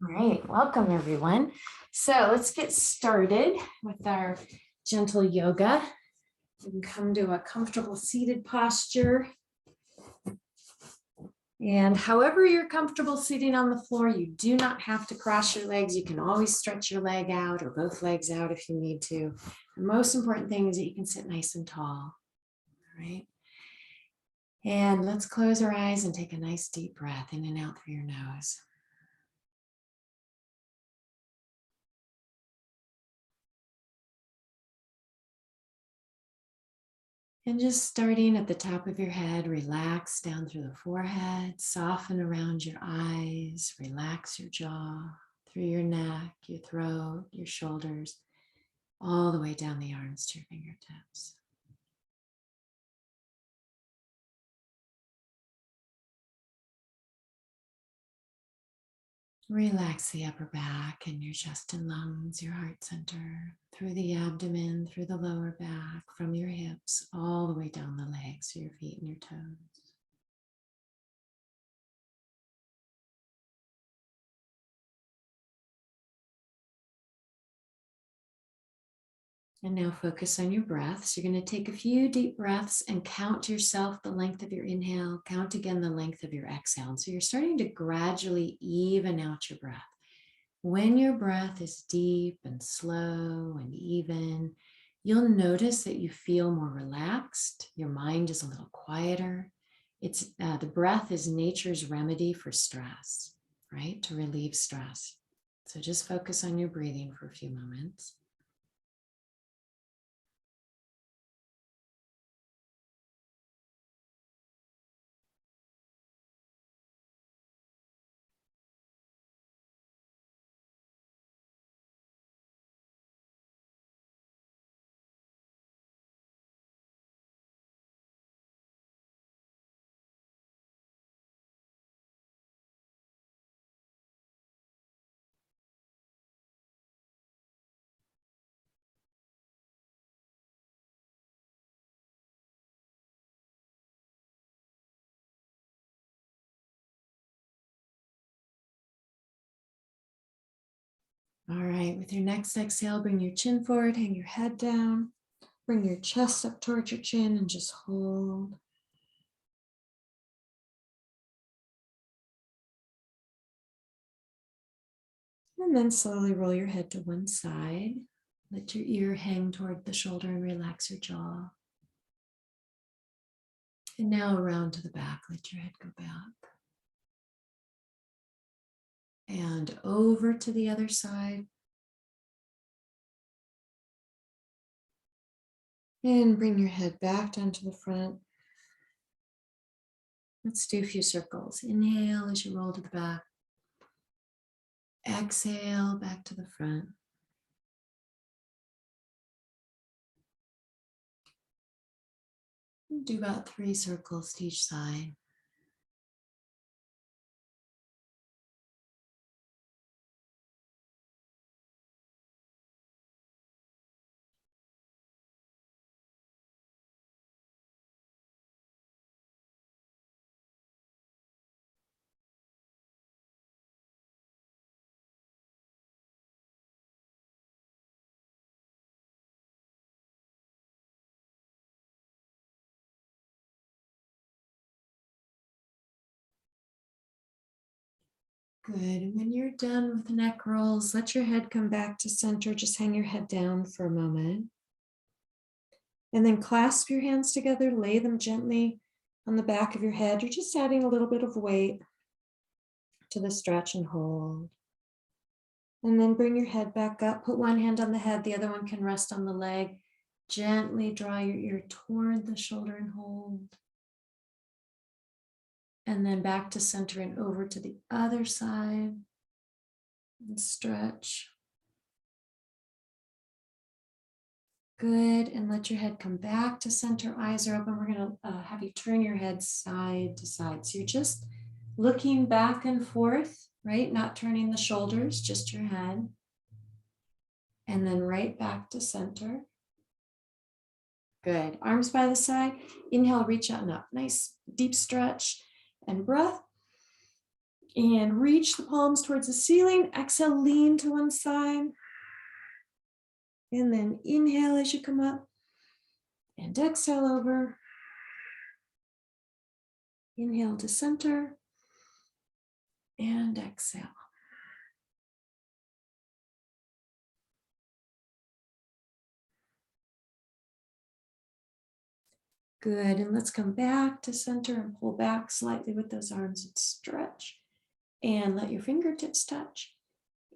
All right, welcome everyone. So let's get started with our gentle yoga. You can come to a comfortable seated posture. And however you're comfortable sitting on the floor, you do not have to cross your legs. You can always stretch your leg out or both legs out if you need to. The most important thing is that you can sit nice and tall. All right. And let's close our eyes and take a nice deep breath in and out through your nose. And just starting at the top of your head, relax down through the forehead, soften around your eyes, relax your jaw, through your neck, your throat, your shoulders, all the way down the arms to your fingertips. Relax the upper back and your chest and lungs, your heart center, through the abdomen, through the lower back, from your hips, all the way down the legs, to your feet and your toes. And now focus on your breath. So you're going to take a few deep breaths and count yourself the length of your inhale. Count again the length of your exhale. And so you're starting to gradually even out your breath. When your breath is deep and slow and even, you'll notice that you feel more relaxed. Your mind is a little quieter. The breath is nature's remedy for stress, right? To relieve stress. So just focus on your breathing for a few moments. All right, with your next exhale, bring your chin forward, hang your head down, bring your chest up towards your chin and just hold. And then slowly roll your head to one side. Let your ear hang toward the shoulder and relax your jaw. And now around to the back, let your head go back. And over to the other side. And bring your head back down to the front. Let's do a few circles. Inhale as you roll to the back. Exhale back to the front. Do about 3 circles to each side. Good. And when you're done with the neck rolls, let your head come back to center. Just hang your head down for a moment. And then clasp your hands together, lay them gently on the back of your head. You're just adding a little bit of weight to the stretch and hold. And then bring your head back up. Put one hand on the head, the other one can rest on the leg. Gently draw your ear toward the shoulder and hold. And then back to center and over to the other side. And stretch. Good, and let your head come back to center, eyes are open. We're gonna have you turn your head side to side. So you're just looking back and forth, right? Not turning the shoulders, just your head. And then right back to center. Good, arms by the side. Inhale, reach out and up. Nice deep stretch and breath. And reach the palms towards the ceiling. Exhale, lean to one side. And then inhale as you come up. And exhale over. Inhale to center. And exhale. Good, and let's come back to center and pull back slightly with those arms and stretch. And let your fingertips touch.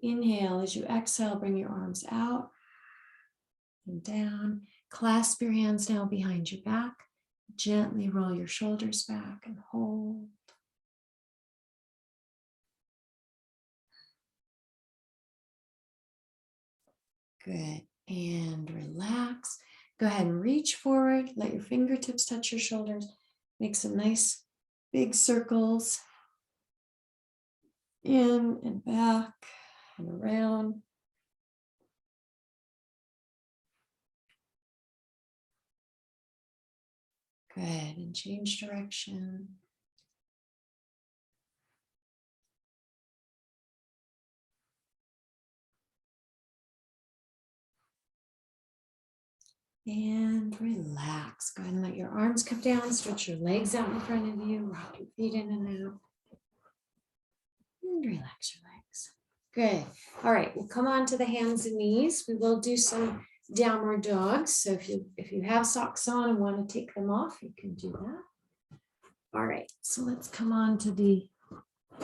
Inhale, as you exhale, bring your arms out and down. Clasp your hands now behind your back. Gently roll your shoulders back and hold. Good, and relax. Go ahead and reach forward. Let your fingertips touch your shoulders. Make some nice big circles. In and back and around. Good, and change direction. And relax. Go ahead and let your arms come down. Stretch your legs out in front of you. Rock your feet in and out. And relax your legs. Good. All right, we'll come on to the hands and knees. We will do some downward dogs. So if you have socks on and want to take them off, you can do that. All right, so let's come on to the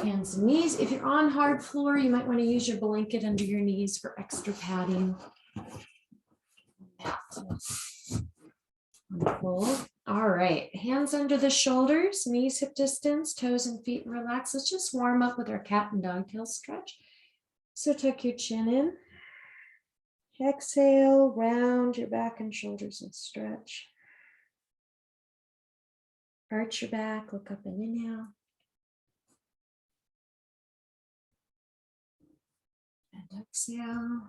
hands and knees. If you're on hard floor, you might want to use your blanket under your knees for extra padding. Wonderful. All right, hands under the shoulders, knees hip distance, toes and feet relax. Let's just warm up with our cat and dog tail stretch. So tuck your chin in. Exhale, round your back and shoulders and stretch. Arch your back, look up and inhale. And exhale.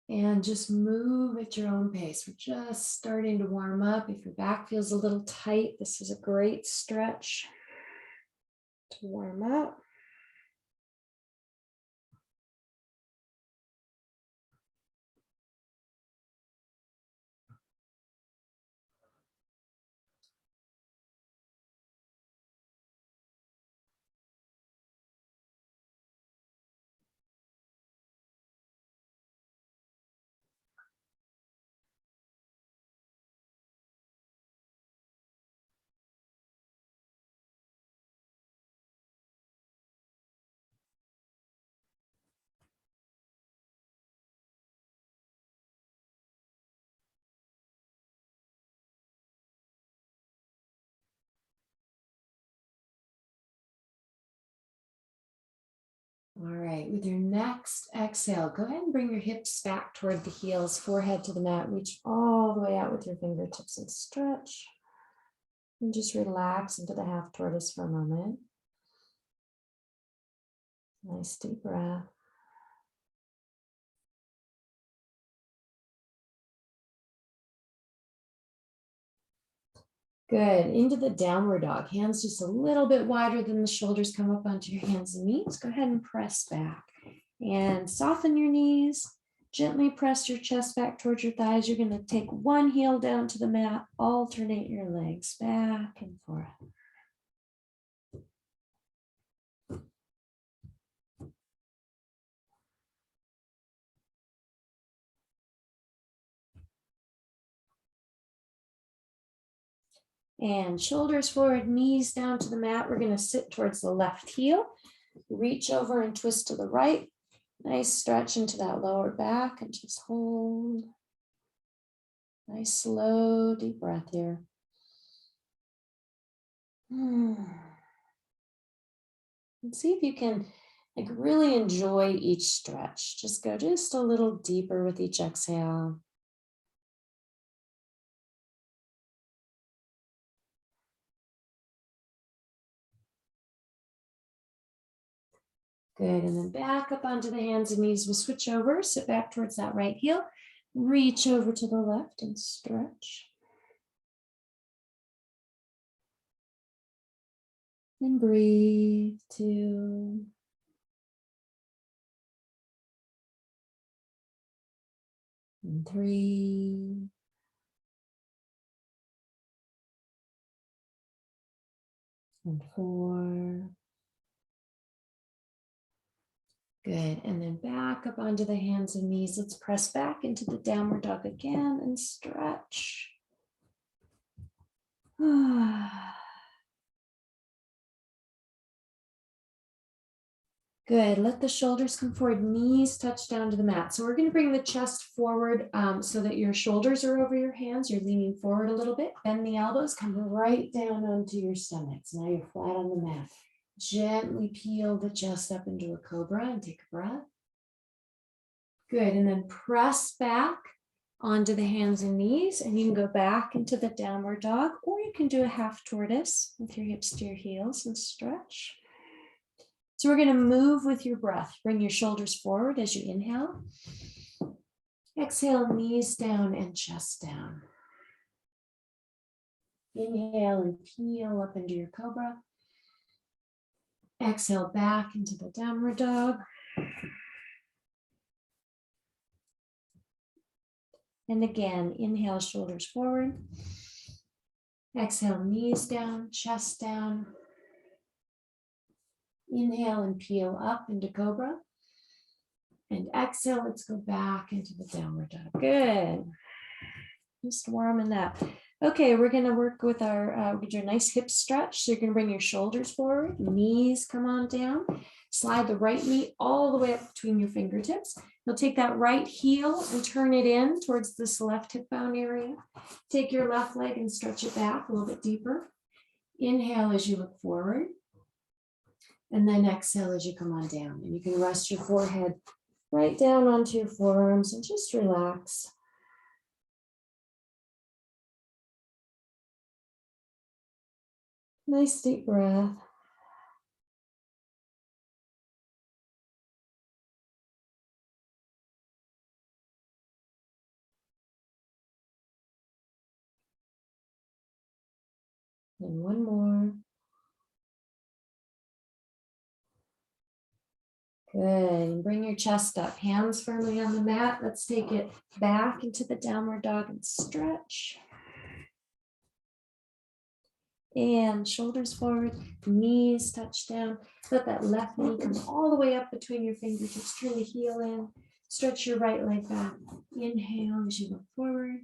And just move at your own pace. We're just starting to warm up. If your back feels a little tight, this is a great stretch to warm up. All right, with your next exhale, go ahead and bring your hips back toward the heels, forehead to the mat. Reach all the way out with your fingertips and stretch. And just relax into the half tortoise for a moment. Nice deep breath. Good, into the downward dog. Hands just a little bit wider than the shoulders. Come up onto your hands and knees. Go ahead and press back. And soften your knees. Gently press your chest back towards your thighs. You're going to take one heel down to the mat. Alternate your legs back and forth. And shoulders forward, knees down to the mat. We're going to sit towards the left heel. Reach over and twist to the right. Nice stretch into that lower back and just hold. Nice, slow, deep breath here. And see if you can really enjoy each stretch. Just go just a little deeper with each exhale. Good, and then back up onto the hands and knees. We'll switch over, sit back towards that right heel. Reach over to the left and stretch. And breathe 2. And 3. And 4. Good. And then back up onto the hands and knees. Let's press back into the downward dog again and stretch. Good. Let the shoulders come forward, knees touch down to the mat. So we're going to bring the chest forward so that your shoulders are over your hands. You're leaning forward a little bit. Bend the elbows, come right down onto your stomachs. Now you're flat on the mat. Gently peel the chest up into a cobra and take a breath. Good. And then press back onto the hands and knees, and you can go back into the downward dog, or you can do a half tortoise with your hips to your heels and stretch. So we're going to move with your breath. Bring your shoulders forward as you inhale. Exhale, knees down and chest down. Inhale and peel up into your cobra. Exhale back into the downward dog. And again, inhale, shoulders forward. Exhale, knees down, chest down. Inhale and peel up into cobra. And exhale, let's go back into the downward dog. Good. Just warming up. Okay, we're going to work with our, we do a nice hip stretch. So you're going to bring your shoulders forward, knees come on down. Slide the right knee all the way up between your fingertips. You'll take that right heel and turn it in towards this left hip bone area. Take your left leg and stretch it back a little bit deeper. Inhale as you look forward. And then exhale as you come on down. And you can rest your forehead right down onto your forearms and just relax. Nice deep breath. And one more. Good. And bring your chest up, hands firmly on the mat. Let's take it back into the downward dog and stretch. And shoulders forward, knees touch down. Let that left knee come all the way up between your fingertips. Turn the heel in. Stretch your right leg back. Inhale as you look forward.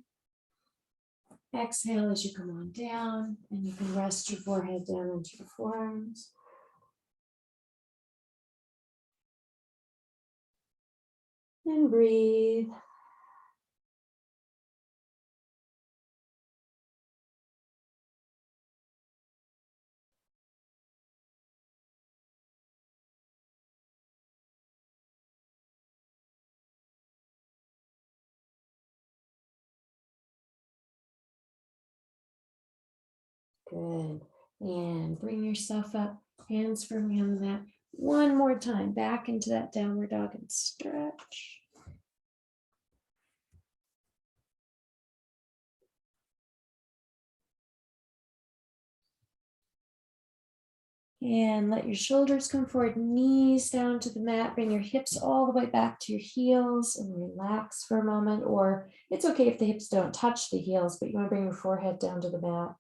Exhale as you come on down. And you can rest your forehead down onto your forearms. And breathe. Good. And bring yourself up, hands firmly on the mat. One more time, back into that downward dog and stretch. And let your shoulders come forward, knees down to the mat. Bring your hips all the way back to your heels and relax for a moment. Or it's okay if the hips don't touch the heels, but you want to bring your forehead down to the mat.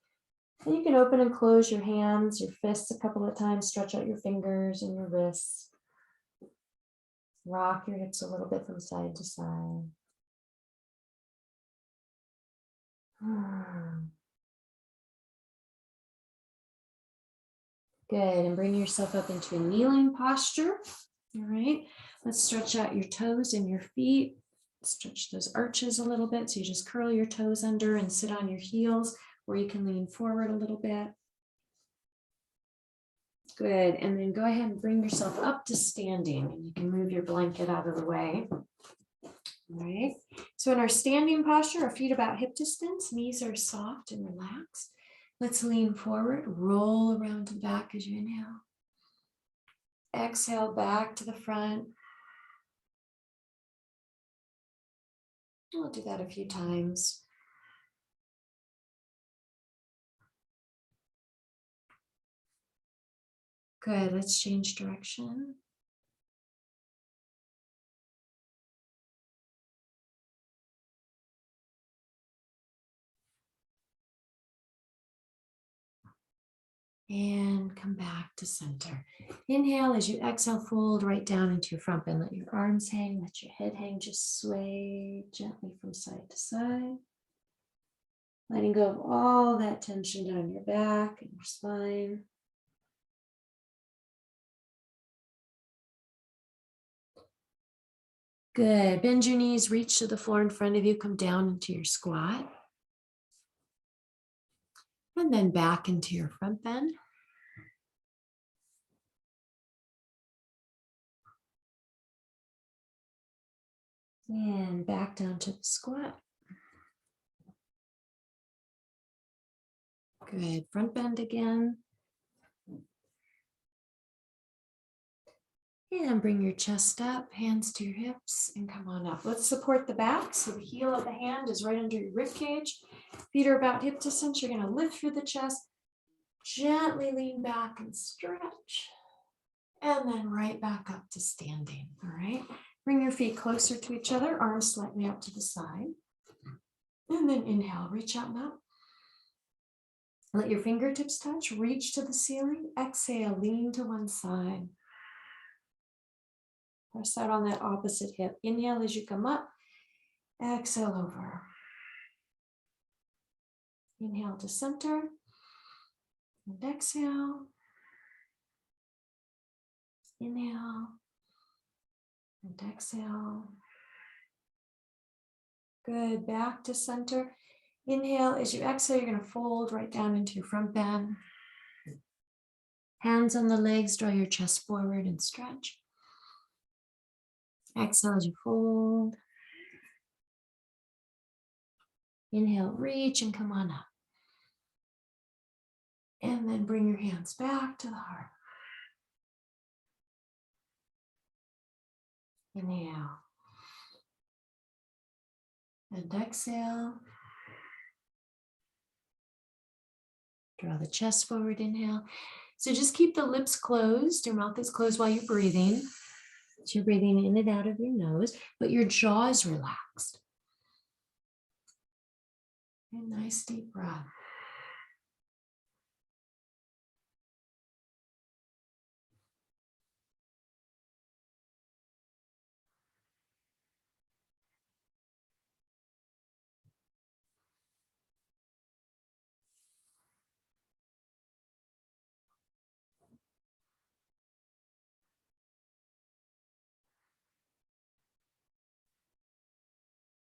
And you can open and close your hands, your fists a couple of times, stretch out your fingers and your wrists. Rock your hips a little bit from side to side. Good, and bring yourself up into a kneeling posture. All right, let's stretch out your toes and your feet. Stretch those arches a little bit. So you just curl your toes under and sit on your heels, or you can lean forward a little bit. Good, and then go ahead and bring yourself up to standing, and you can move your blanket out of the way. All right, so in our standing posture, our feet about hip distance, knees are soft and relaxed. Let's lean forward, roll around to the back as you inhale. Exhale back to the front. We'll do that a few times. Good, let's change direction. And come back to center. Inhale, as you exhale, fold right down into your front bend. Let your arms hang, let your head hang, just sway gently from side to side. Letting go of all that tension down your back and your spine. Good. Bend your knees, reach to the floor in front of you, come down into your squat. And then back into your front bend. And back down to the squat. Good. Front bend again. And bring your chest up, hands to your hips, and come on up. Let's support the back. So the heel of the hand is right under your rib cage. Feet are about hip distance. You're going to lift through the chest. Gently lean back and stretch. And then right back up to standing. All right. Bring your feet closer to each other, arms slightly out to the side. And then inhale, reach out and up. Let your fingertips touch, reach to the ceiling. Exhale, lean to one side. Press out on that opposite hip. Inhale as you come up. Exhale over. Inhale to center. And exhale. Inhale. And exhale. Good. Back to center. Inhale. As you exhale, you're going to fold right down into your front bend. Hands on the legs. Draw your chest forward and stretch. Exhale as you fold. Inhale, reach and come on up. And then bring your hands back to the heart. Inhale. And exhale. Draw the chest forward, inhale. So just keep the lips closed. Your mouth is closed while you're breathing. So you're breathing in and out of your nose, but your jaw is relaxed. And nice deep breath.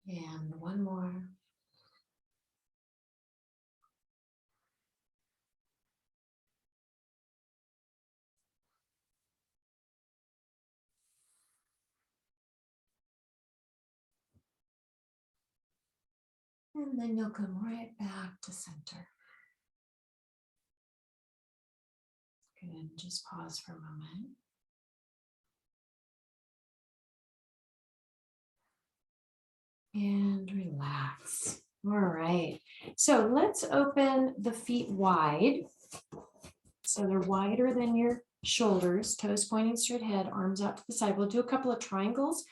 And one more. And then you'll come right back to center. Good. Just pause for a moment. And relax. All right. So let's open the feet wide. So they're wider than your shoulders, toes pointing straight ahead, arms out to the side. We'll do a couple of triangles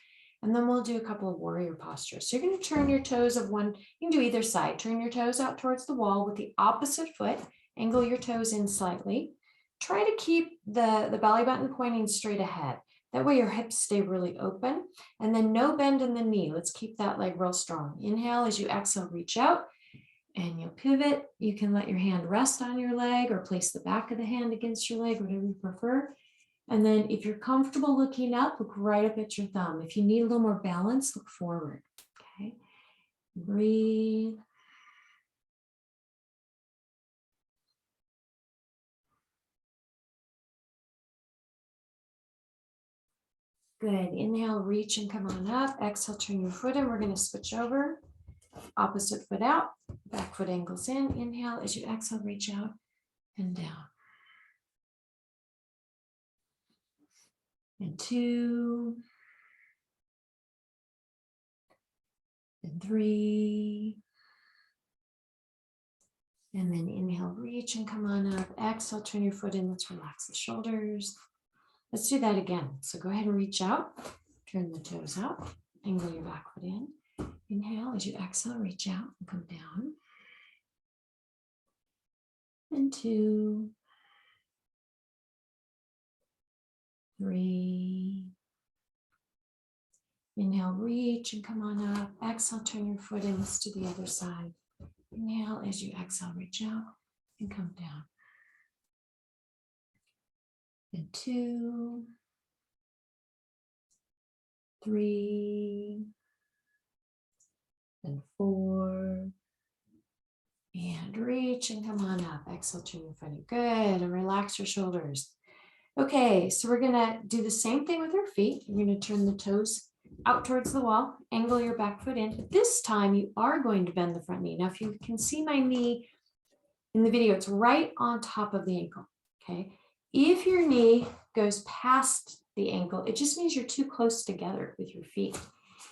and then we'll do a couple of warrior postures. So you're going to turn your toes of one, you can do either side. Turn your toes out towards the wall with the opposite foot. Angle your toes in slightly. Try to keep the belly button pointing straight ahead. That way your hips stay really open. And then no bend in the knee. Let's keep that leg real strong. Inhale as you exhale, reach out. And you'll pivot. You can let your hand rest on your leg or place the back of the hand against your leg, whatever you prefer. And then if you're comfortable looking up, look right up at your thumb. If you need a little more balance, look forward. Okay. Breathe. Good. Inhale, reach and come on up. Exhale, turn your foot in. We're going to switch over. Opposite foot out. Back foot angles in. Inhale. As you exhale, reach out and down. And 2. and 3. And then inhale, reach and come on up. Exhale, turn your foot in. Let's relax the shoulders. Let's do that again. So go ahead and reach out, turn the toes out, angle your back foot in. Inhale, as you exhale, reach out and come down. And 2, 3. Inhale, reach and come on up. Exhale, turn your foot in. Let's do the other side. Inhale, as you exhale, reach out and come down. And 2, 3, and 4. And reach and come on up. Exhale, turn your foot in. Good. And relax your shoulders. Okay, so we're going to do the same thing with our feet. You're going to turn the toes out towards the wall, angle your back foot in. This time you are going to bend the front knee. Now, if you can see my knee in the video, it's right on top of the ankle. Okay. If your knee goes past the ankle, it just means you're too close together with your feet.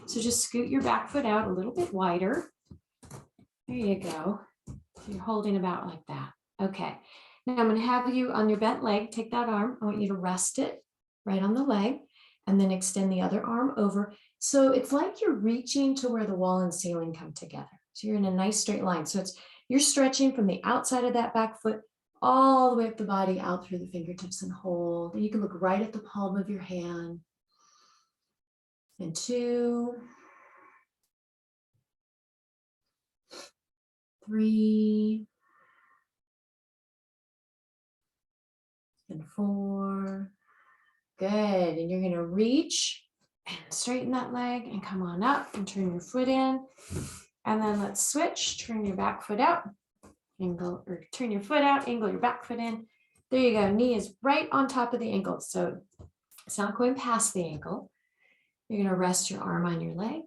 So just scoot your back foot out a little bit wider. There you go. So you're holding about like that. Okay. Now I'm going to have you on your bent leg. Take that arm. I want you to rest it right on the leg and then extend the other arm over. So it's like you're reaching to where the wall and ceiling come together. So you're in a nice straight line. So you're stretching from the outside of that back foot all the way up the body, out through the fingertips, and hold. And you can look right at the palm of your hand. And 2, 3, and 4. Good. And you're going to reach and straighten that leg and come on up and turn your foot in. And then let's switch. Turn your back foot out. Angle, or turn your foot out, angle your back foot in. There you go. Knee is right on top of the ankle. So it's not going past the ankle. You're going to rest your arm on your leg.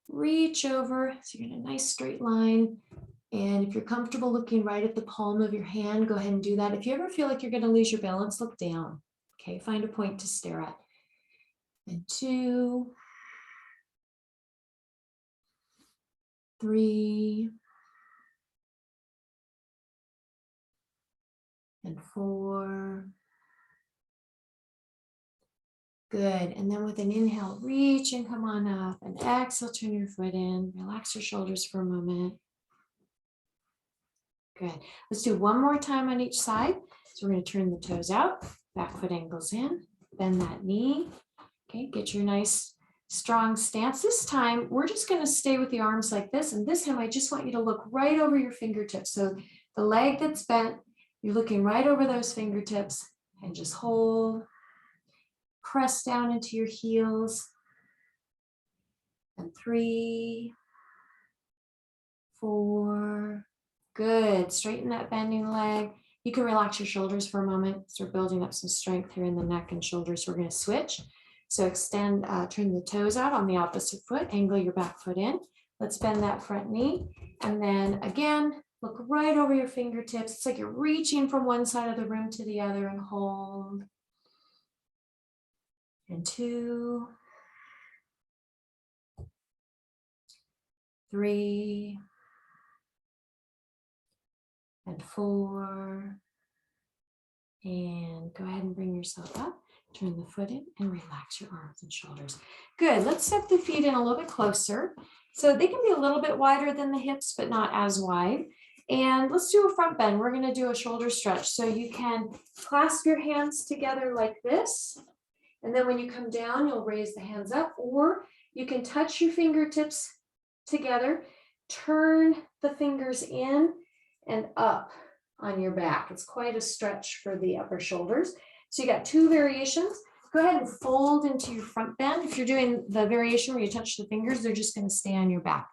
Reach over. So you're in a nice straight line. And if you're comfortable looking right at the palm of your hand, go ahead and do that. If you ever feel like you're going to lose your balance, look down. Okay, find a point to stare at. And 2, 3, and 4. Good. And then with an inhale, reach and come on up. And exhale, turn your foot in. Relax your shoulders for a moment. Good. Let's do one more time on each side. So we're going to turn the toes out. Back foot angles in. Bend that knee. Okay, get your nice strong stance. This time, we're just going to stay with the arms like this. And this time, I just want you to look right over your fingertips. So the leg that's bent, you're looking right over those fingertips and just hold. Press down into your heels. And 3, 4. Good. Straighten that bending leg. You can relax your shoulders for a moment. Start building up some strength here in the neck and shoulders. So we're going to switch. So extend, turn the toes out on the opposite foot. Angle your back foot in. Let's bend that front knee. And then again, look right over your fingertips. It's like you're reaching from one side of the room to the other, and hold. And 2, 3, and 4. And go ahead and bring yourself up. Turn the foot in and relax your arms and shoulders. Good. Let's step the feet in a little bit closer. So they can be a little bit wider than the hips, but not as wide. And let's do a front bend. We're going to do a shoulder stretch. So you can clasp your hands together like this. And then when you come down, you'll raise the hands up, or you can touch your fingertips together, turn the fingers in and up on your back. It's quite a stretch for the upper shoulders. So you got 2 variations. Go ahead and fold into your front bend. If you're doing the variation where you touch the fingers, they're just going to stay on your back.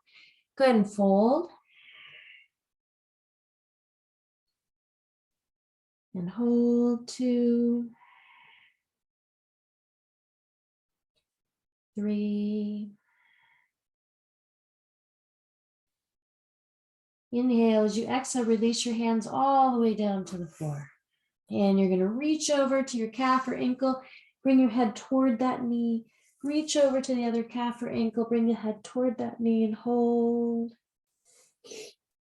Go ahead and fold. And hold. 2, 3. Inhale. As you exhale, release your hands all the way down to the floor. And you're going to reach over to your calf or ankle. Bring your head toward that knee. Reach over to the other calf or ankle, bring the head toward that knee and hold.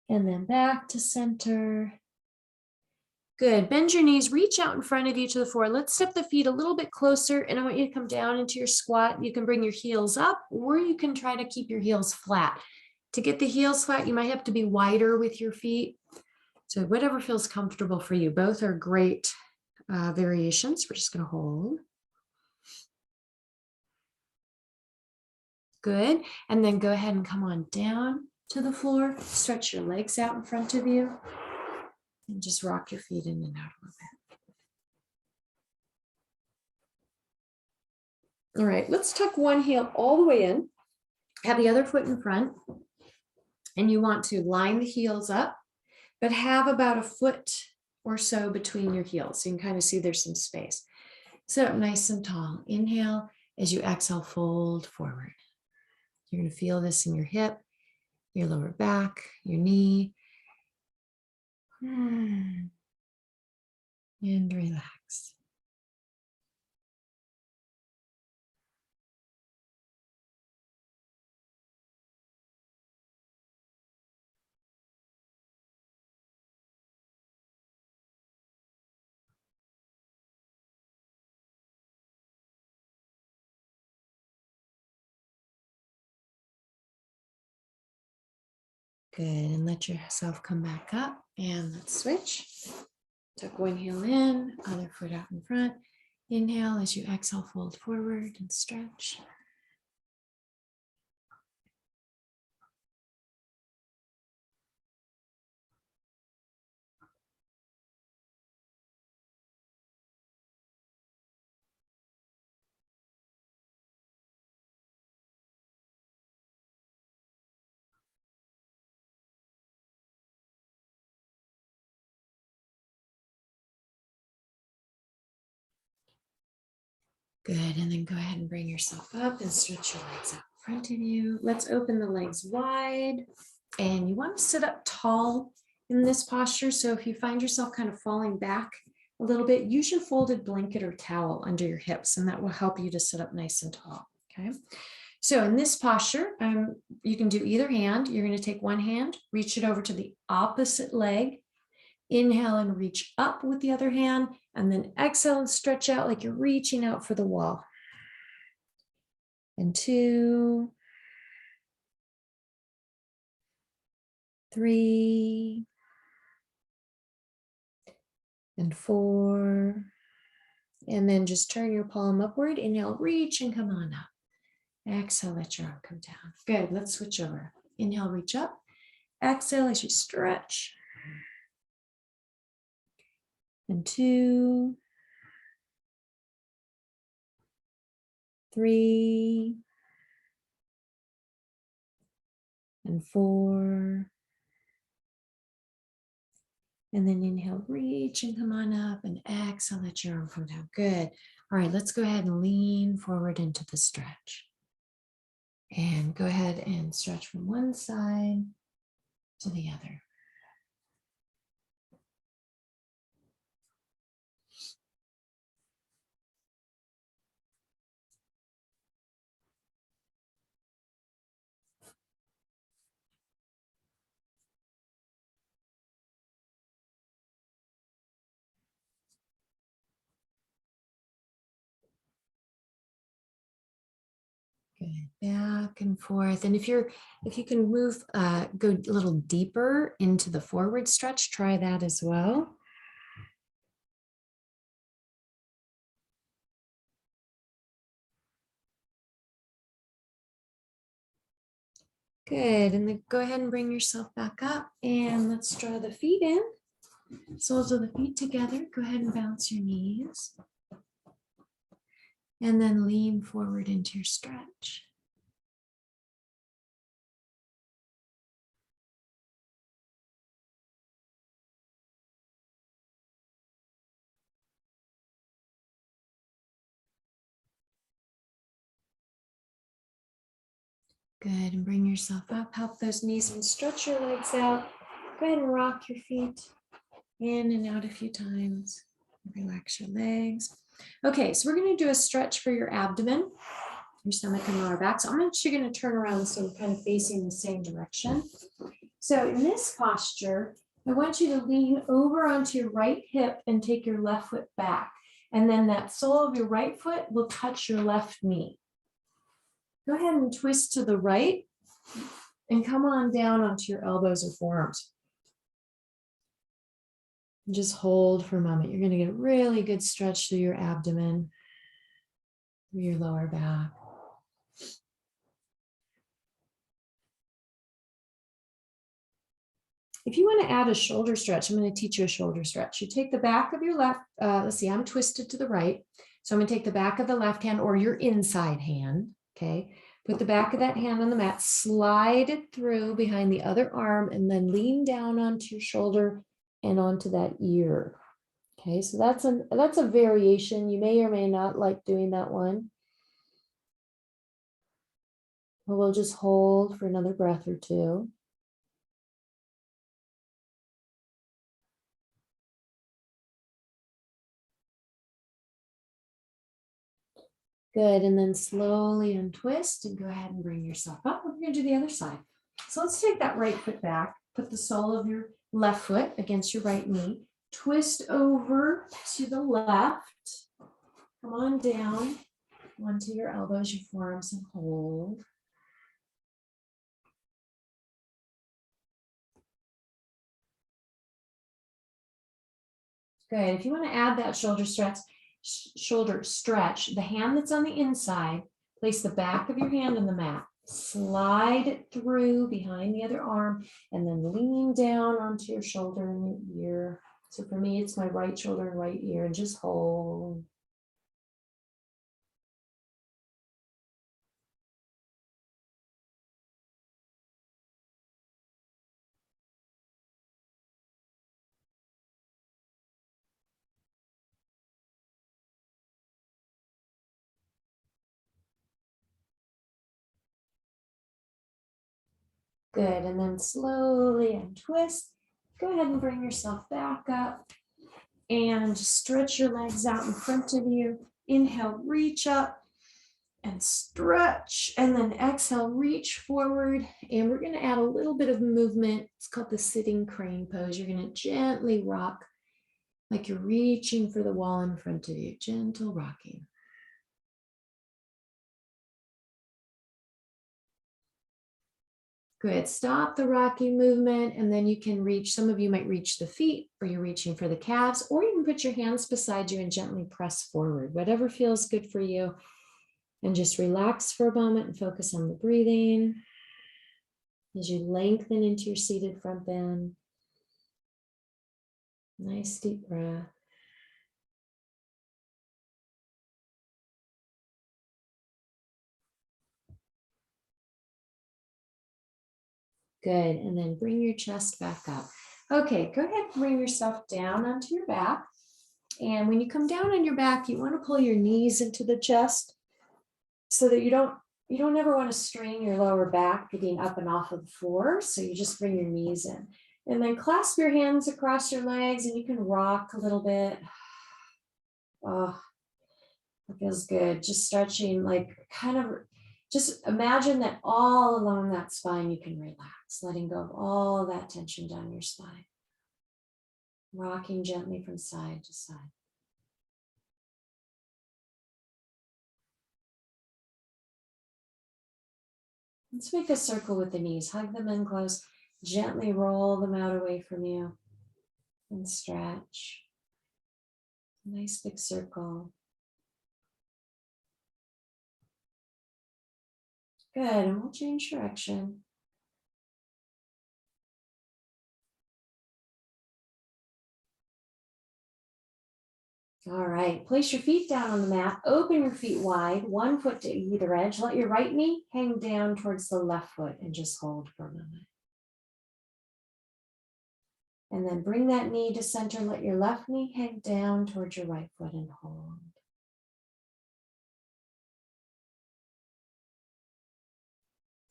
And then back to center. Good. Bend your knees, reach out in front of you to the floor. Let's step the feet a little bit closer, and I want you to come down into your squat. You can bring your heels up, or you can try to keep your heels flat. To get the heels flat, you might have to be wider with your feet. So whatever feels comfortable for you. Both are great variations. We're just going to hold. Good. And then go ahead and come on down to the floor. Stretch your legs out in front of you. And just rock your feet in and out a little bit. All right, let's tuck one heel all the way in. Have the other foot in front. And you want to line the heels up, but have about a foot or so between your heels. So you can kind of see there's some space. Sit up nice and tall. Inhale. As you exhale, fold forward. You're going to feel this in your hip, your lower back, your knee. And relax. Good, and let yourself come back up, and let's switch. Tuck one heel in, other foot out in front. Inhale, as you exhale, fold forward and stretch. Good, and then go ahead and bring yourself up and stretch your legs out in front of you. Let's open the legs wide, and you want to sit up tall in this posture. So if you find yourself kind of falling back a little bit, use your folded blanket or towel under your hips, and that will help you to sit up nice and tall, okay? So in this posture, you can do either hand. You're going to take one hand, reach it over to the opposite leg. Inhale and reach up with the other hand, and then exhale and stretch out like you're reaching out for the wall. And 2, 3, and 4. And then just turn your palm upward. Inhale, reach and come on up. Exhale, let your arm come down. Good, let's switch over. Inhale, reach up. Exhale as you stretch. And 2, 3, and 4. And then inhale, reach and come on up, and exhale, let your arm come down. Good. All right, let's go ahead and lean forward into the stretch. And go ahead and stretch from one side to the other. Good. Back and forth. And if you can move, go a little deeper into the forward stretch, try that as well. Good. And then go ahead and bring yourself back up, and let's draw the feet in. Soles of the feet together. Go ahead and bounce your knees. And then lean forward into your stretch. Good, and bring yourself up, help those knees and stretch your legs out. Go ahead and rock your feet in and out a few times. Relax your legs. Okay, so we're going to do a stretch for your abdomen. your stomach and lower back. So I'm actually going to turn around so we're kind of facing the same direction. So in this posture, I want you to lean over onto your right hip and take your left foot back. And then that sole of your right foot will touch your left knee. Go ahead and twist to the right and come on down onto your elbows or forearms. And just hold for a moment. You're going to get a really good stretch through your abdomen, through your lower back. If you want to add a shoulder stretch, I'm going to teach you a shoulder stretch. You take the back of your left, let's see, I'm twisted to the right. So I'm going to take the back of the left hand or your inside hand, okay? Put the back of that hand on the mat, slide it through behind the other arm, and then lean down onto your shoulder and onto that ear. Okay, so that's a variation. You may or may not like doing that one. But we'll just hold for another breath or two. Good, and then slowly untwist and go ahead and bring yourself up. We're going to do the other side. So let's take that right foot back. Put the sole of your left foot against your right knee. Twist over to the left. Come on down onto your elbows, your forearms, and hold. Good. If you want to add that shoulder stretch, the hand that's on the inside, place the back of your hand on the mat. Slide it through behind the other arm and then lean down onto your shoulder and your ear. So for me, it's my right shoulder and right ear, and just hold. Good, and then slowly untwist. Go ahead and bring yourself back up and stretch your legs out in front of you. Inhale, reach up and stretch, and then exhale, reach forward. And we're going to add a little bit of movement. It's called the sitting crane pose. You're going to gently rock like you're reaching for the wall in front of you, gentle rocking. Good. Stop the rocking movement, and then you can reach, some of you might reach the feet, or you're reaching for the calves, or you can put your hands beside you and gently press forward, whatever feels good for you. And just relax for a moment and focus on the breathing as you lengthen into your seated front bend. Nice deep breath. Good, and then bring your chest back up. Okay, go ahead and bring yourself down onto your back. And when you come down on your back, you want to pull your knees into the chest so that you don't ever want to strain your lower back getting up and off of the floor. So you just bring your knees in. And then clasp your hands across your legs, and you can rock a little bit. Oh, that feels good. Just stretching, like kind of just imagine that all along that spine you can relax, letting go of all that tension down your spine. Rocking gently from side to side. Let's make a circle with the knees. Hug them in close. Gently roll them out away from you. And stretch. Nice big circle. Good, and we'll change direction. All right, place your feet down on the mat. Open your feet wide, one foot to either edge. Let your right knee hang down towards the left foot and just hold for a moment. And then bring that knee to center. Let your left knee hang down towards your right foot and hold.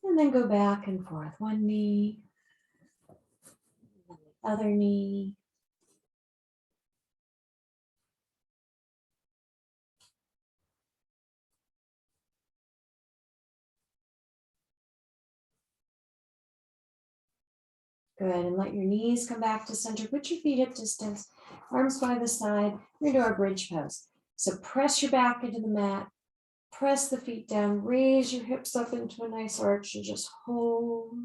And then go back and forth. One knee, and the other knee. Good, and let your knees come back to center. Put your feet hip distance, arms by the side. We're gonna do our bridge pose. So press your back into the mat, press the feet down, raise your hips up into a nice arch and just hold.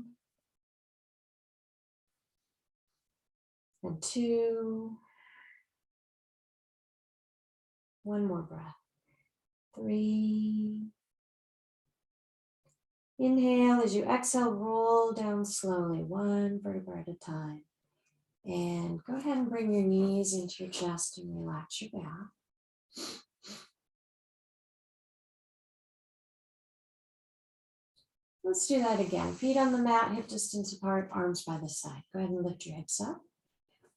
And 2. One more breath. 3. Inhale, as you exhale, roll down slowly, one vertebra at a time. And go ahead and bring your knees into your chest and relax your back. Let's do that again. Feet on the mat, hip distance apart, arms by the side. Go ahead and lift your hips up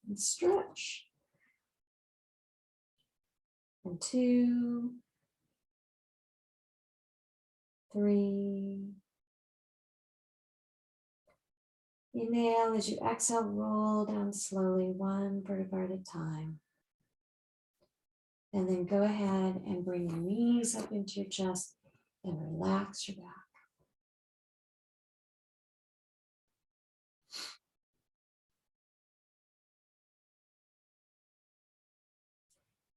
and stretch. And 2, 3. Inhale, as you exhale, roll down slowly, one vertebra at a time. And then go ahead and bring your knees up into your chest and relax your back.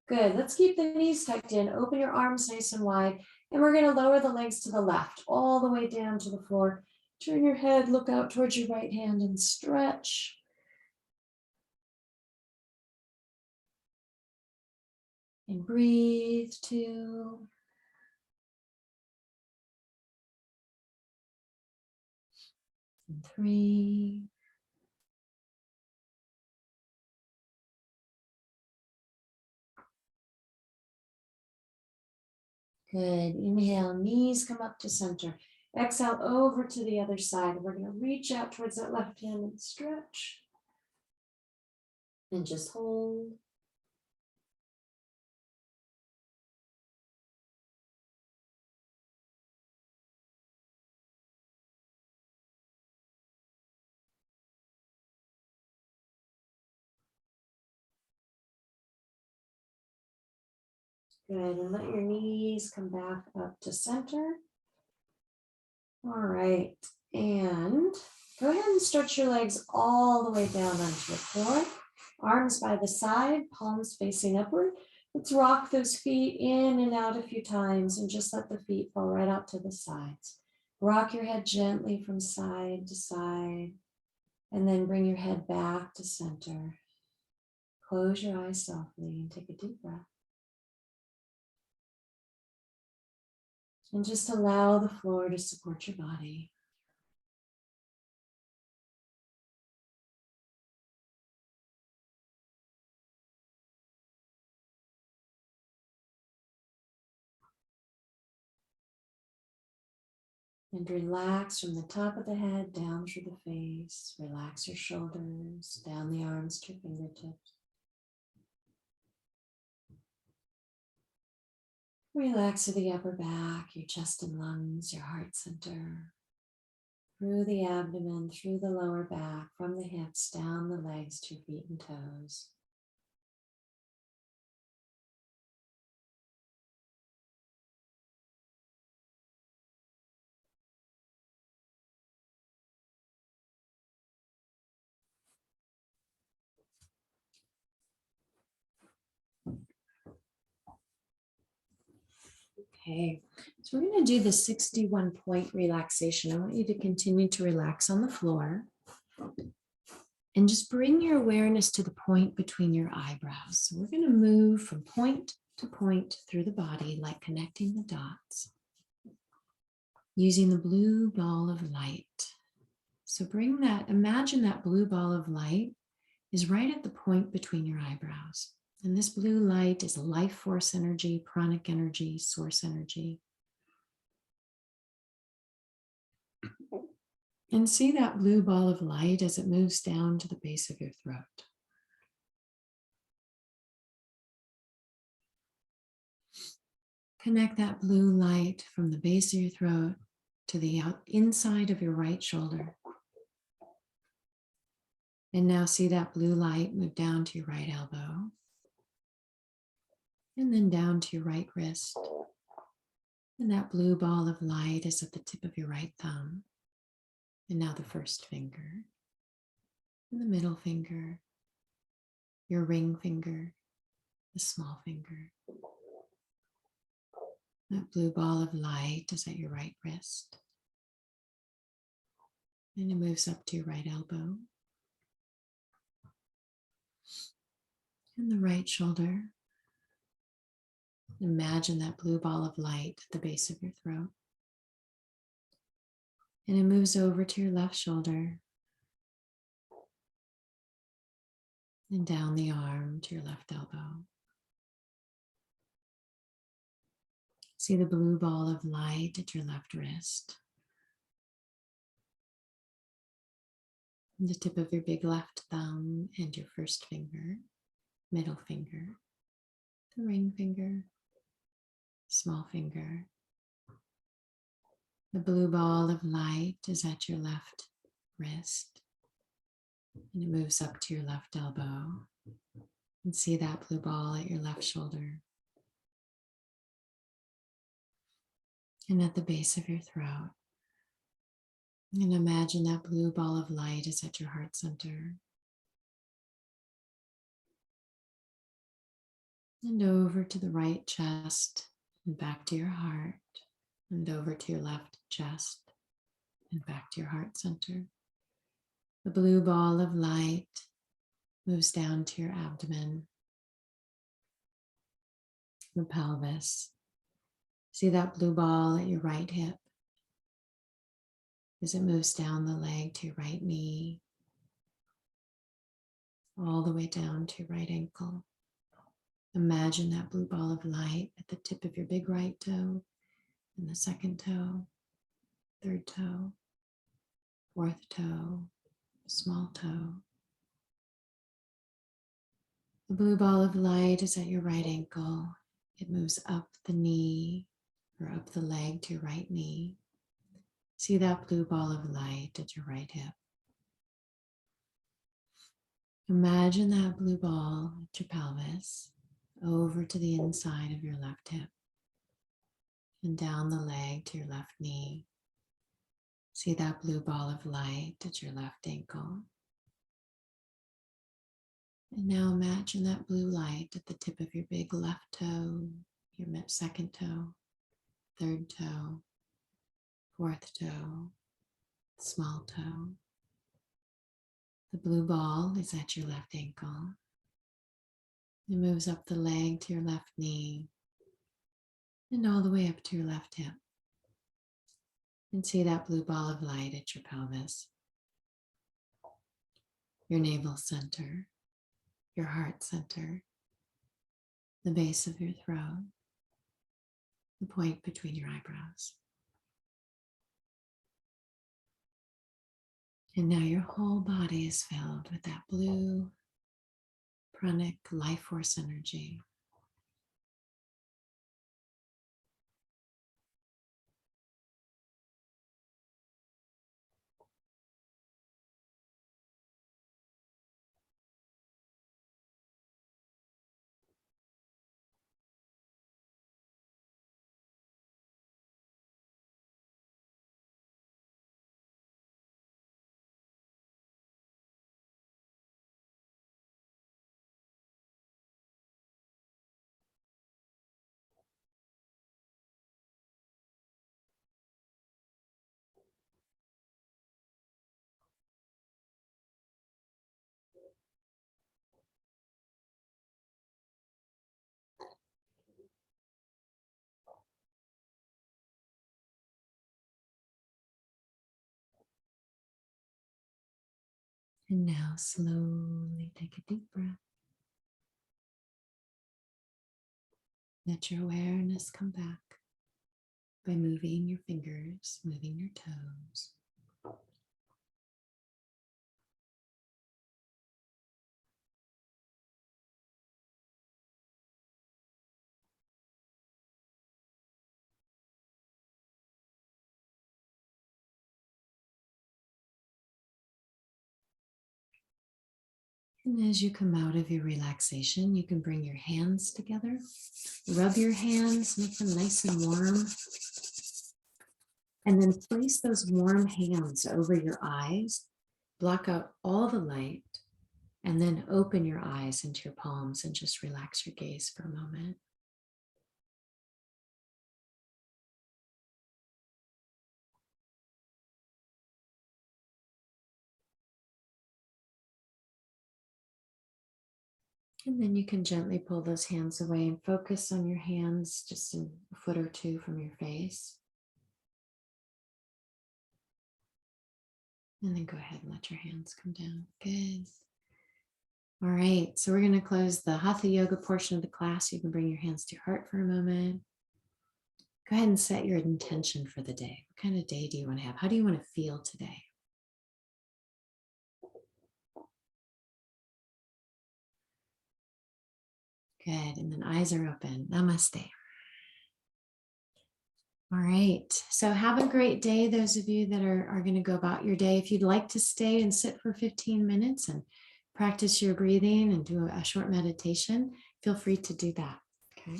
Good, let's keep the knees tucked in, open your arms nice and wide, and we're gonna lower the legs to the left, all the way down to the floor. Turn your head, look out towards your right hand and stretch. And breathe, 2. And 3. Good, inhale, knees come up to center. Exhale over to the other side. We're gonna reach out towards that left hand and stretch. And just hold. Good, and let your knees come back up to center. All right, and go ahead and stretch your legs all the way down onto the floor. Arms by the side, palms facing upward. Let's rock those feet in and out a few times and just let the feet fall right out to the sides. Rock your head gently from side to side, and then bring your head back to center. Close your eyes softly and take a deep breath. And just allow the floor to support your body. And relax from the top of the head down through the face. Relax your shoulders, down the arms to your fingertips. Relax to the upper back, your chest and lungs, your heart center. Through the abdomen, through the lower back, from the hips, down the legs to your feet and toes. Okay, so we're going to do the 61 point relaxation. I want you to continue to relax on the floor and just bring your awareness to the point between your eyebrows. So we're going to move from point to point through the body, like connecting the dots, using the blue ball of light. So imagine that blue ball of light is right at the point between your eyebrows. And this blue light is life force energy, pranic energy, source energy. And see that blue ball of light as it moves down to the base of your throat. Connect that blue light from the base of your throat to the inside of your right shoulder. And now see that blue light move down to your right elbow. And then down to your right wrist. And that blue ball of light is at the tip of your right thumb. And now the first finger. and the middle finger, your ring finger, the small finger. That blue ball of light is at your right wrist. And it moves up to your right elbow. And the right shoulder. Imagine that blue ball of light at the base of your throat. And it moves over to your left shoulder. And down the arm to your left elbow. See the blue ball of light at your left wrist. And the tip of your big left thumb and your first finger, middle finger, the ring finger, small finger. The blue ball of light is at your left wrist. And it moves up to your left elbow. And see that blue ball at your left shoulder. And at the base of your throat. And imagine that blue ball of light is at your heart center. And over to the right chest and back to your heart. And over to your left chest and back to your heart center. The blue ball of light moves down to your abdomen, the pelvis. See that blue ball at your right hip as it moves down the leg to your right knee, all the way down to your right ankle. Imagine that blue ball of light at the tip of your big right toe and the second toe, third toe, fourth toe, small toe. The blue ball of light is at your right ankle. It moves up the knee or up the leg to your right knee. See that blue ball of light at your right hip. Imagine that blue ball at your pelvis over to the inside of your left hip and down the leg to your left knee. See that blue ball of light at your left ankle. And now imagine that blue light at the tip of your big left toe, your second toe, third toe, fourth toe, small toe. The blue ball is at your left ankle. It moves up the leg to your left knee and all the way up to your left hip. And see that blue ball of light at your pelvis, your navel center, your heart center, the base of your throat, the point between your eyebrows. And now your whole body is filled with that blue pranic life force energy. And now slowly take a deep breath. Let your awareness come back by moving your fingers, moving your toes. And as you come out of your relaxation, you can bring your hands together, rub your hands, make them nice and warm, and then place those warm hands over your eyes block out all the light, and then open your eyes into your palms and just relax your gaze for a moment. And then you can gently pull those hands away and focus on your hands just a foot or two from your face. And then go ahead and let your hands come down. Good. All right, so we're going to close the Hatha Yoga portion of the class. You can bring your hands to your heart for a moment. Go ahead and set your intention for the day. What kind of day do you want to have? How do you want to feel today? Good, and then eyes are open. Namaste. All right, so have a great day, those of you that are going to go about your day. If you'd like to stay and sit for 15 minutes and practice your breathing and do a short meditation, feel free to do that, okay?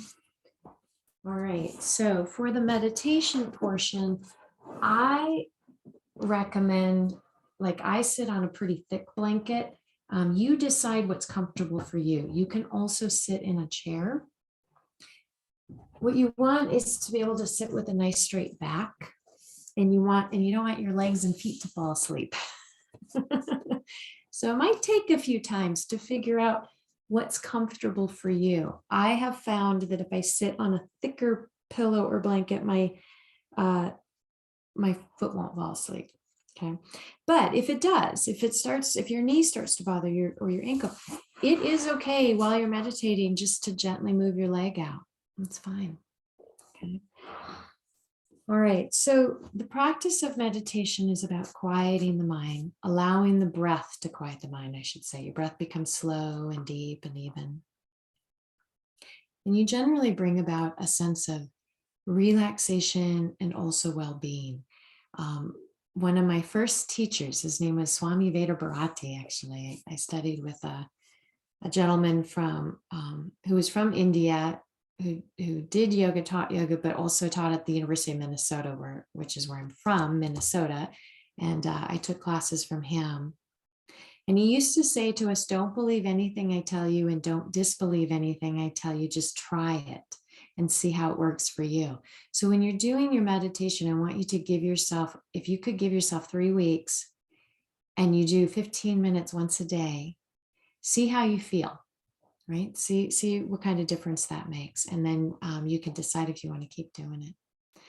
All right, so for the meditation portion, I recommend, like I sit on a pretty thick blanket. You decide what's comfortable for you. You can also sit in a chair. What you want is to be able to sit with a nice straight back, and you don't want your legs and feet to fall asleep. So it might take a few times to figure out what's comfortable for you. I have found that if I sit on a thicker pillow or blanket, my foot won't fall asleep. Okay. But if it does, if your knee starts to bother you or your ankle, it is okay while you're meditating just to gently move your leg out. It's fine. Okay. All right. So the practice of meditation is about quieting the mind, allowing the breath to quiet the mind, I should say. Your breath becomes slow and deep and even. And you generally bring about a sense of relaxation and also well-being. One of my first teachers, his name was Swami Vedabharati, actually. I studied with a gentleman who was from India, who did yoga, taught yoga, but also taught at the University of Minnesota, which is where I'm from, Minnesota. And I took classes from him. And he used to say to us, don't believe anything I tell you and don't disbelieve anything I tell you, just try it and see how it works for you. So when you're doing your meditation, I want you to give yourself, if you could give yourself 3 weeks and you do 15 minutes once a day, see how you feel, right? See what kind of difference that makes. And then you can decide if you want to keep doing it.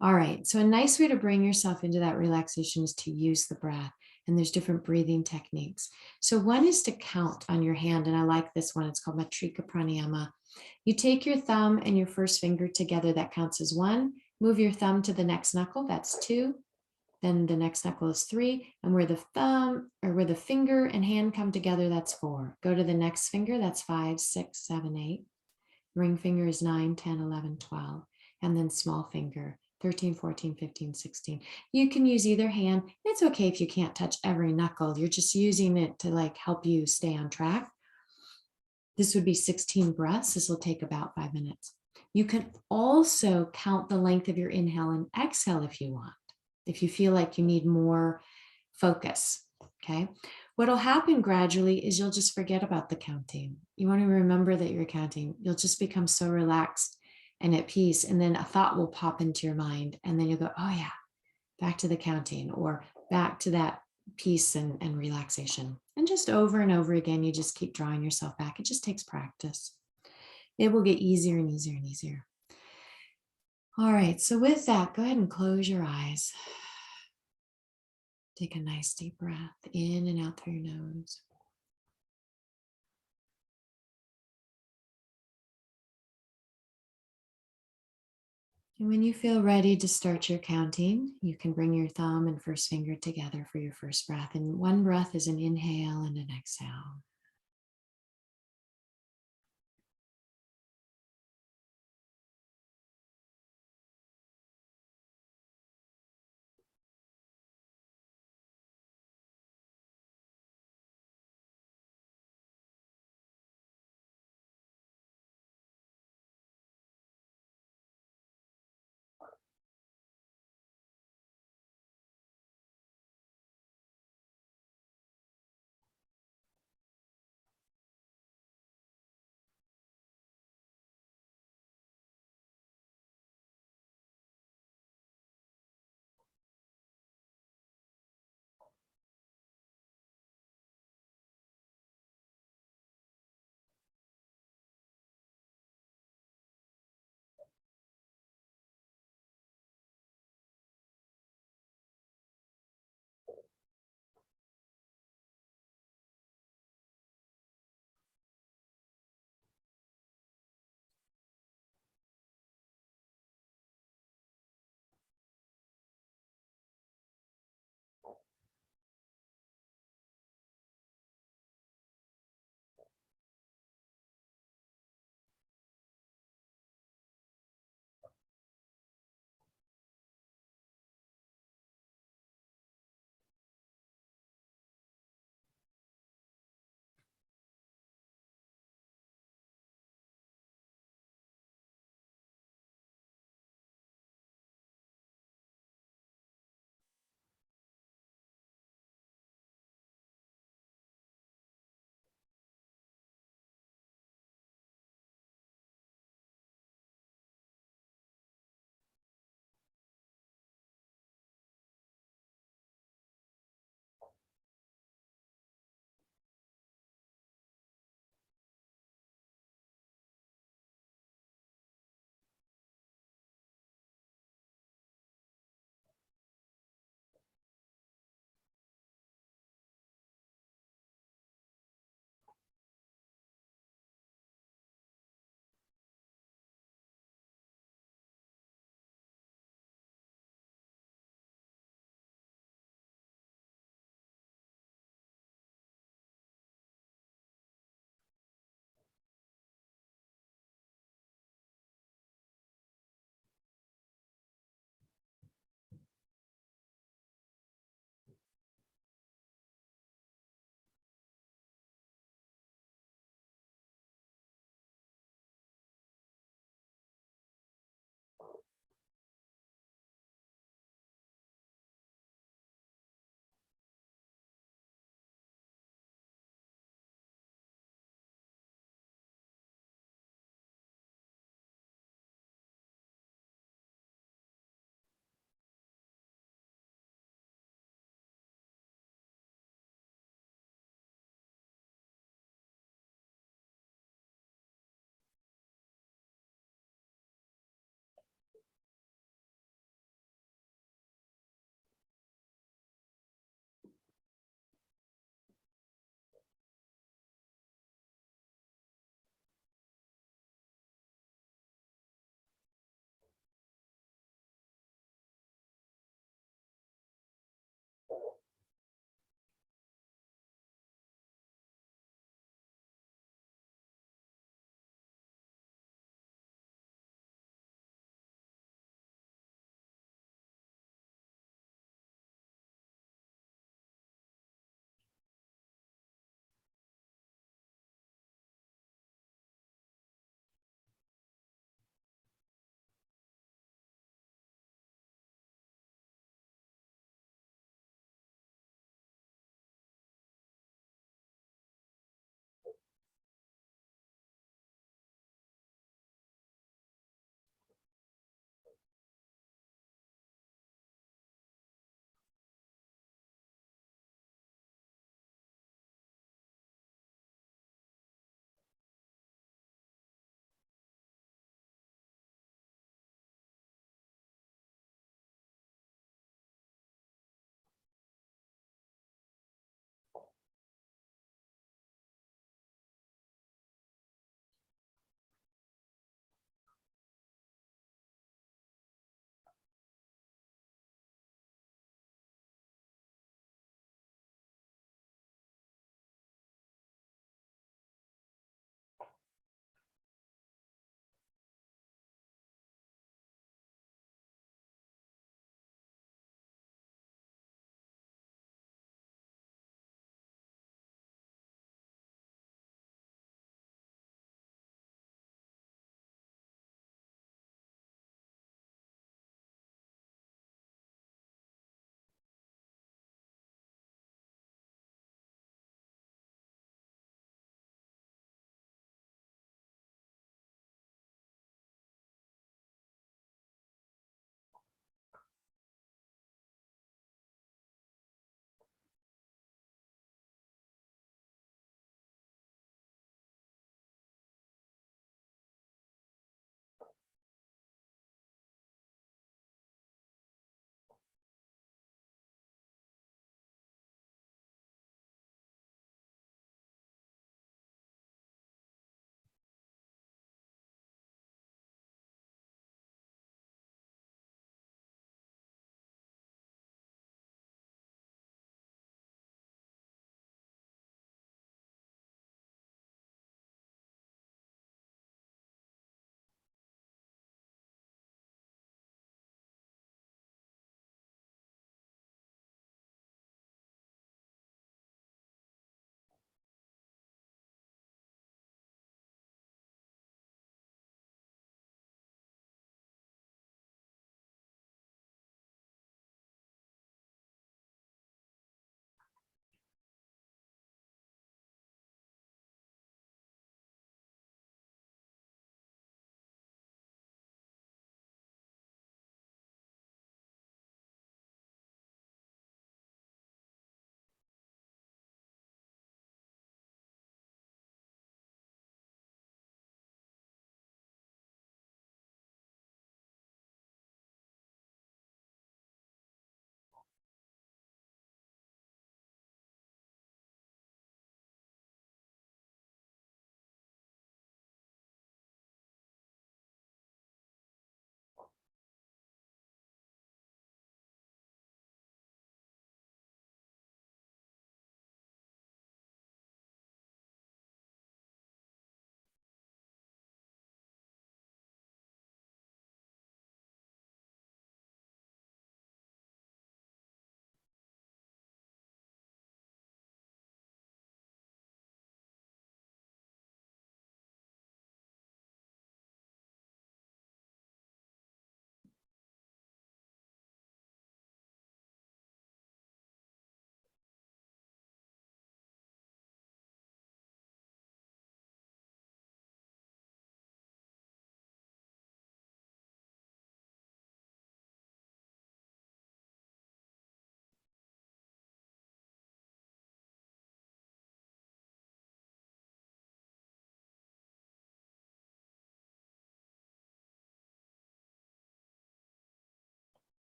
All right, so a nice way to bring yourself into that relaxation is to use the breath. And there's different breathing techniques. So one is to count on your hand, and I like this one. It's called Matrika Pranayama. You take your thumb and your first finger together, that counts as 1. Move your thumb to the next knuckle, that's 2. Then the next knuckle is 3. And where the finger and hand come together, that's 4. Go to the next finger, that's 5, 6, 7, 8. Ring finger is 9, 10, 11, 12. And then small finger, 13, 14, 15, 16. You can use either hand. It's okay if you can't touch every knuckle. You're just using it to help you stay on track. This would be 16 breaths. This will take about 5 minutes. You can also count the length of your inhale and exhale if you want, if you feel like you need more focus, okay? What'll happen gradually is you'll just forget about the counting. You want to remember that you're counting. You'll just become so relaxed and at peace, and then a thought will pop into your mind, and then you'll go, oh yeah, back to the counting, or back to that peace and relaxation. And just over and over again, you just keep drawing yourself back. It just takes practice. It will get easier and easier and easier. All right, so with that, go ahead and close your eyes. Take a nice deep breath in and out through your nose. And when you feel ready to start your counting, you can bring your thumb and first finger together for your first breath. And one breath is an inhale and an exhale.